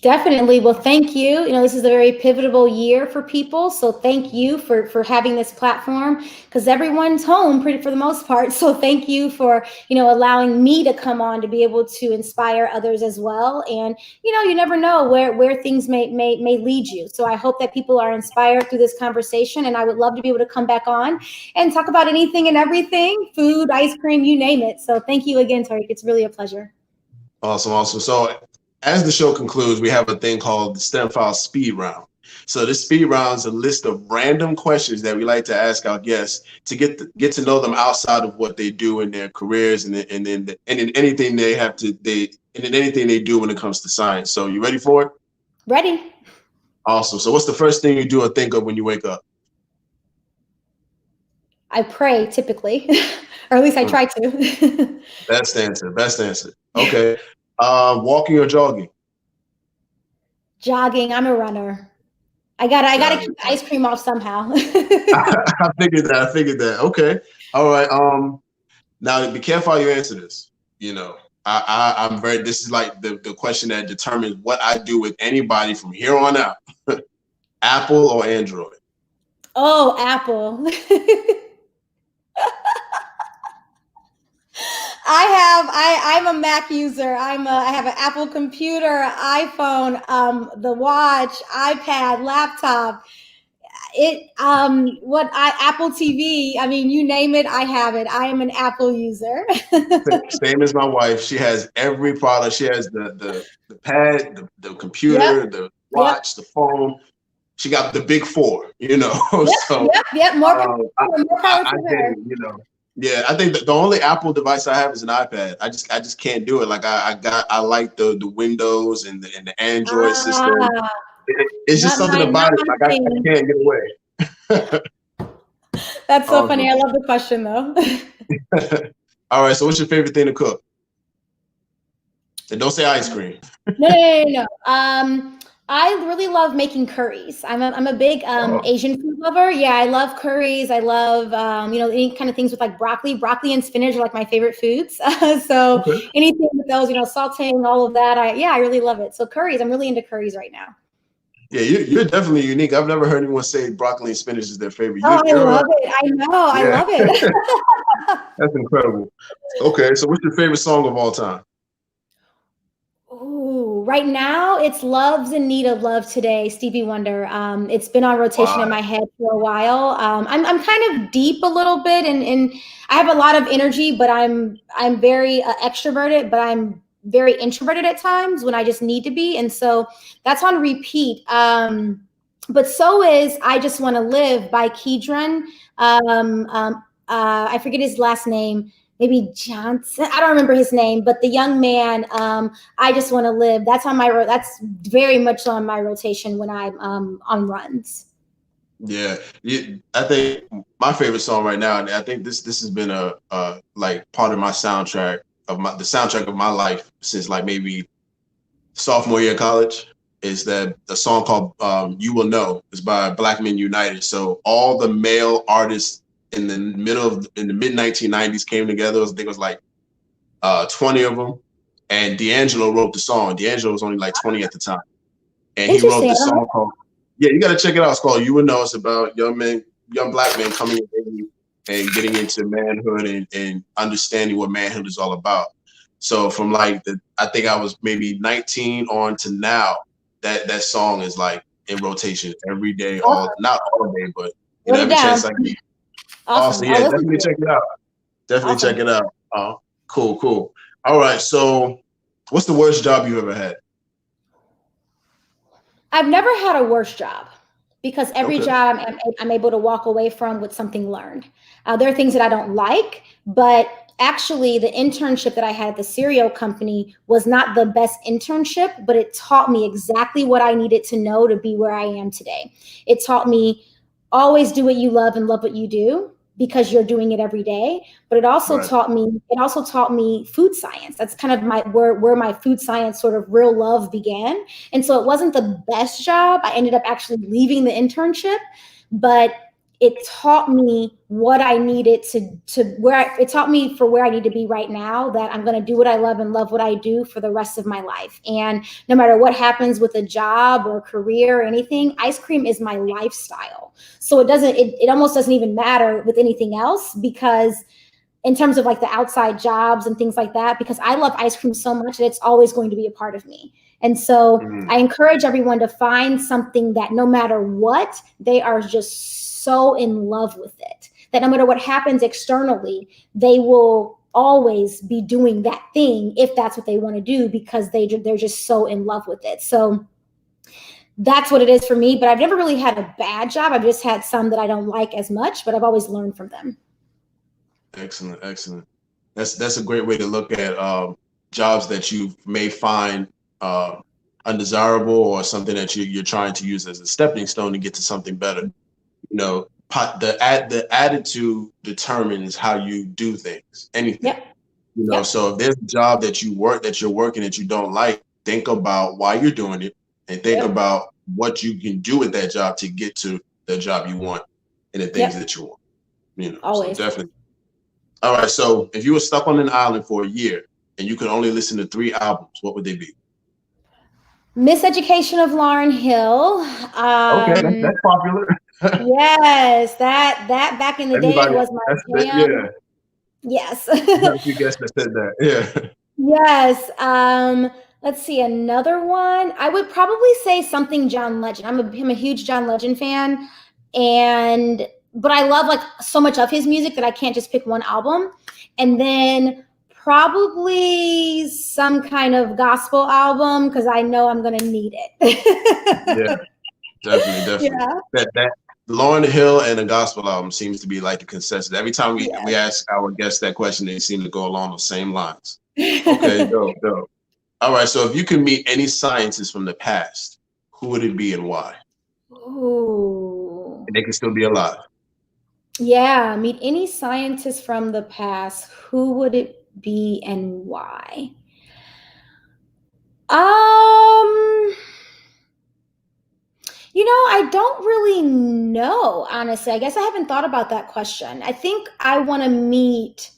Definitely. Well, thank you. This is a very pivotal year for people. So thank you for having this platform, because everyone's home for the most part. So thank you for, allowing me to come on to be able to inspire others as well. And, you never know where things may lead you. So I hope that people are inspired through this conversation. And I would love to be able to come back on and talk about anything and everything, food, ice cream, you name it. So thank you again, Tariq. It's really a pleasure. Awesome. So as the show concludes, we have a thing called the STEM File Speed Round. So this speed round is a list of random questions that we like to ask our guests to get to know them outside of what they do in their careers and in anything they do when it comes to science. So you ready for it? Ready. Awesome. So what's the first thing you do or think of when you wake up? I pray, typically, or at least I try to. Best answer. Okay. Walking or jogging? Jogging. I'm a runner. I gotta keep the ice cream off somehow. I figured that. Okay. All right. Now be careful how you answer this. I'm very. This is like the question that determines what I do with anybody from here on out. Apple or Android? Oh, Apple. I'm a Mac user. I have an Apple computer, iPhone, the watch, iPad, laptop. Apple TV. I mean, you name it, I have it. I am an Apple user. Same as my wife. She has every product. She has the pad, the computer, the watch, the phone. She got the big four. Yep, so more power to her. Yeah, I think the only Apple device I have is an iPad. I just can't do it. Like I like the Windows and the Android system. It's just something about it. Like I can't get away. That's so funny. I love the question though. All right. So what's your favorite thing to cook? And don't say ice cream. No. I really love making curries. I'm a big Asian food lover. Yeah, I love curries. I love any kind of things with like broccoli and spinach are like my favorite foods. So anything with those, sauteing, all of that. I really love it. So curries, I'm really into curries right now. Yeah, you're definitely unique. I've never heard anyone say broccoli and spinach is their favorite. I love it. I know. Yeah. I love it. That's incredible. Okay, so what's your favorite song of all time? Ooh, right now it's Love's in Need of Love Today, Stevie Wonder. It's been on rotation in my head for a while. I'm kind of deep a little bit and I have a lot of energy, but I'm very extroverted, but I'm very introverted at times when I just need to be. And so that's on repeat. but so is I Just Want to Live by Kedron. I forget his last name, maybe Johnson. I don't remember his name, but the young man, I Just Want to Live. That's very much on my rotation when I'm on runs. Yeah, I think my favorite song right now, and I think this has been a like part of my soundtrack the soundtrack of my life since like maybe sophomore year of college, is that a song called "You Will Know." It's by Black Men United. So all the male artists in the mid 1990s came together. I think it was like 20 of them, and D'Angelo wrote the song. D'Angelo was only like 20 at the time, and he wrote Interesting. the song called, yeah, you got to check it out. It's called "You Will Know." It's about young Black men coming in and getting into manhood and understanding what manhood is all about. So from like I think I was maybe 19 on to now, that song is like in rotation every day, not all day, but every chance I get. Awesome. Yeah, definitely check it out. Definitely check it out. Cool. All right. So what's the worst job you've ever had? I've never had a worse job, because every job I'm able to walk away from with something learned. There are things that I don't like, but actually the internship that I had at the cereal company was not the best internship, but it taught me exactly what I needed to know to be where I am today. It taught me always do what you love and love what you do, because you're doing it every day. But it also taught me food science. That's kind of where my food science sort of real love began. And so it wasn't the best job. I ended up actually leaving the internship, but it taught me what I needed it taught me for where I need to be right now, that I'm going to do what I love and love what I do for the rest of my life. And no matter what happens with a job or a career or anything, ice cream is my lifestyle. So it almost doesn't even matter with anything else, because in terms of like the outside jobs and things like that, because I love ice cream so much that it's always going to be a part of me. And so I encourage everyone to find something that no matter what, they are just so in love with it, that no matter what happens externally, they will always be doing that thing if that's what they want to do, because they're just so in love with it. So that's what it is for me. But I've never really had a bad job. I've just had some that I don't like as much, but I've always learned from them. Excellent. That's a great way to look at jobs that you may find undesirable, or something that you're trying to use as a stepping stone to get to something better. The attitude determines how you do things, anything. So if there's a job that you're working that you don't like, think about why you're doing it, and think about what you can do with that job to get to the job you want and the things that you want. Always. So definitely. All right. So if you were stuck on an island for a year and you could only listen to 3 albums, what would they be? Miseducation of Lauryn Hill. Okay, that's popular. Yes, that back in the day was my jam. Yes. You guess that said that. Yeah. Yes. Let's see, another one. I would probably say something John Legend. I'm a huge John Legend fan, but I love like so much of his music that I can't just pick one album. And then probably some kind of gospel album, because I know I'm gonna need it. Yeah, definitely. Yeah. That Lauryn Hill and a gospel album seems to be like a consensus. Every time we ask our guests that question, they seem to go along the same lines. Okay, dope. All right, so if you could meet any scientist from the past, who would it be and why? Ooh. And they can still be alive. Yeah, meet any scientist from the past, who would it be and why? I don't really know, honestly. I guess I haven't thought about that question. I think I want to meet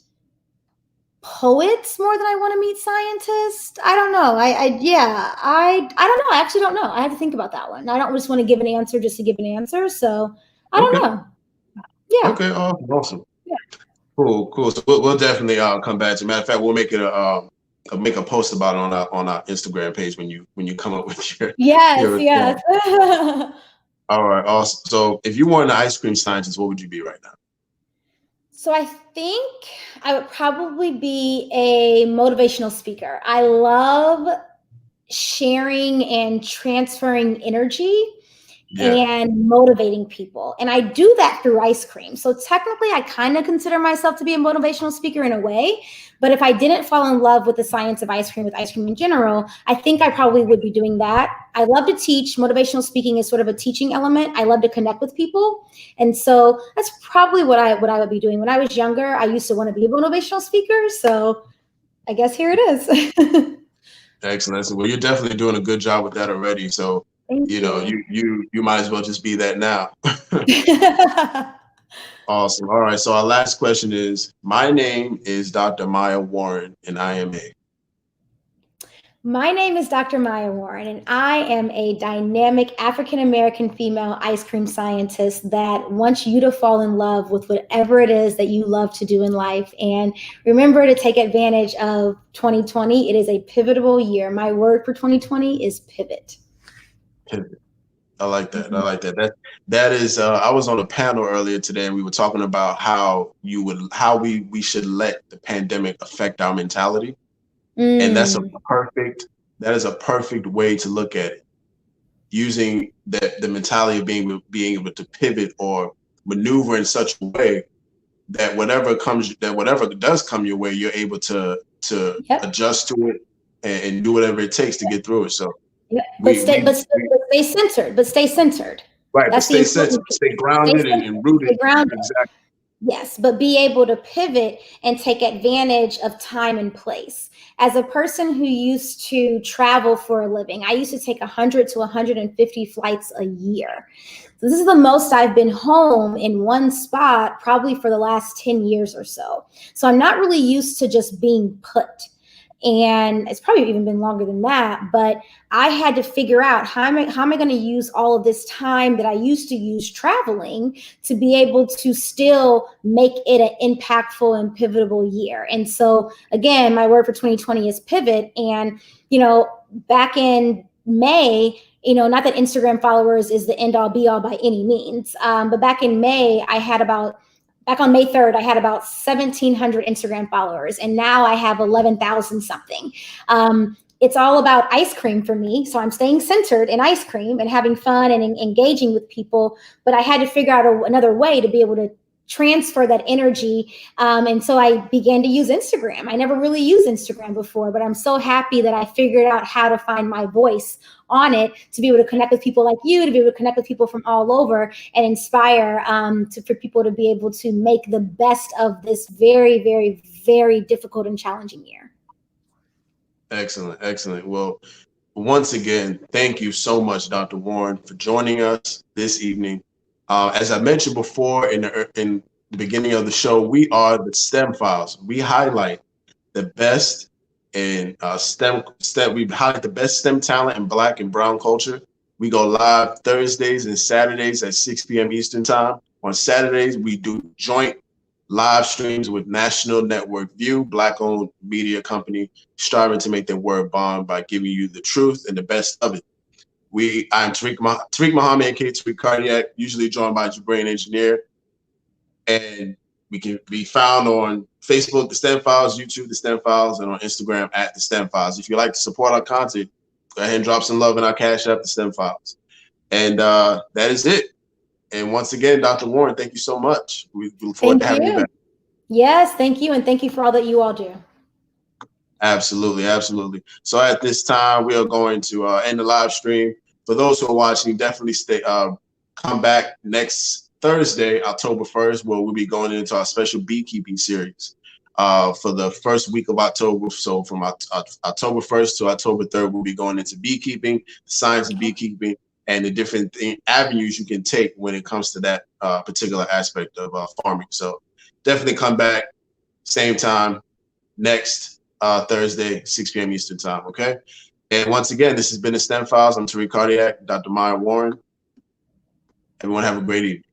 poets more than I want to meet scientists. I don't know. I don't know. I actually don't know. I have to think about that one. I don't just want to give an answer just to give an answer. So I don't know. Yeah. Okay. Awesome. Yeah. Cool. So we'll definitely come back to. Matter of fact, we'll make it make a post about it on our Instagram page when you come up with your yes. All right, awesome. So if you weren't an ice cream scientist, what would you be right now? So I think I would probably be a motivational speaker. I love sharing and transferring energy. Yeah. and motivating people. And I do that through ice cream. So technically, I kind of consider myself to be a motivational speaker in a way. But if I didn't fall in love with the science of ice cream, with ice cream in general, I think I probably would be doing that. I love to teach. Motivational speaking is sort of a teaching element. I love to connect with people. And so that's probably what I would be doing. When I was younger, I used to want to be a motivational speaker. So I guess here it is. Excellent. Well, you're definitely doing a good job with that already. So, Thank you know, you. you might as well just be that now. Awesome. All right. So our last question is, my name is Dr. Maya Warren, and I am a. My name is Dr. Maya Warren, and I am a dynamic African-American female ice cream scientist that wants you to fall in love with whatever it is that you love to do in life. And remember to take advantage of 2020. It is a pivotal year. My word for 2020 is pivot. Pivot. I like that. I like that. That is. I was on a panel earlier today, and we were talking about how we should let the pandemic affect our mentality, and that is a perfect way to look at it. Using the mentality of being able to pivot or maneuver in such a way that whatever does come your way, you're able to adjust to it and do whatever it takes to get through it. So. Yep. But stay centered. But stay centered. Right, That's but stay centered, stay grounded and rooted. Stay grounded. Exactly. Yes, but be able to pivot and take advantage of time and place. As a person who used to travel for a living, I used to take 100 to 150 flights a year. So this is the most I've been home in one spot probably for the last 10 years or so. So I'm not really used to just being put. And it's probably even been longer than that, but I had to figure out how am I going to use all of this time that I used to use traveling to be able to still make it an impactful and pivotal year. And so again, my word for 2020 is pivot. And, back in May, not that Instagram followers is the end all be all by any means, but back in May, back on May 3rd, I had about 1,700 Instagram followers, and now I have 11,000 something. It's all about ice cream for me. So I'm staying centered in ice cream and having fun and engaging with people. But I had to figure out another way to be able to transfer that energy. And so I began to use Instagram. I never really used Instagram before, but I'm so happy that I figured out how to find my voice on it to be able to connect with people like you, to be able to connect with people from all over and inspire for people to be able to make the best of this very, very, very difficult and challenging year. Excellent. Excellent. Well, once again, thank you so much, Dr. Warren, for joining us this evening. As I mentioned before in the beginning of the show, we are the STEM Files. We highlight the best in STEM. We highlight the best STEM talent in Black and Brown culture. We go live Thursdays and Saturdays at 6 p.m. Eastern Time. On Saturdays, we do joint live streams with National Network View, Black-owned media company, striving to make their word bond by giving you the truth and the best of it. I'm Tariq Muhammad, aka Tariq Cardiac, usually joined by Jabrain Engineer. And we can be found on Facebook, The STEM Files, YouTube, The STEM Files, and on Instagram at The STEM Files. If you'd like to support our content, go ahead and drop some love in our Cash App, The STEM Files. And that is it. And once again, Dr. Warren, thank you so much. We look forward to having you back. Yes, thank you. And thank you for all that you all do. Absolutely, absolutely. So at this time, we are going to end the live stream. For those who are watching, definitely come back next Thursday, October 1st, where we'll be going into our special beekeeping series for the first week of October. So from October 1st to October 3rd, we'll be going into beekeeping, the science of beekeeping, and the different avenues you can take when it comes to that particular aspect of farming. So definitely come back, same time, next Thursday, 6 p.m. Eastern Time, okay? And once again, this has been the STEM Files. I'm Tariq Cardiac, Dr. Maya Warren. Everyone have a great evening.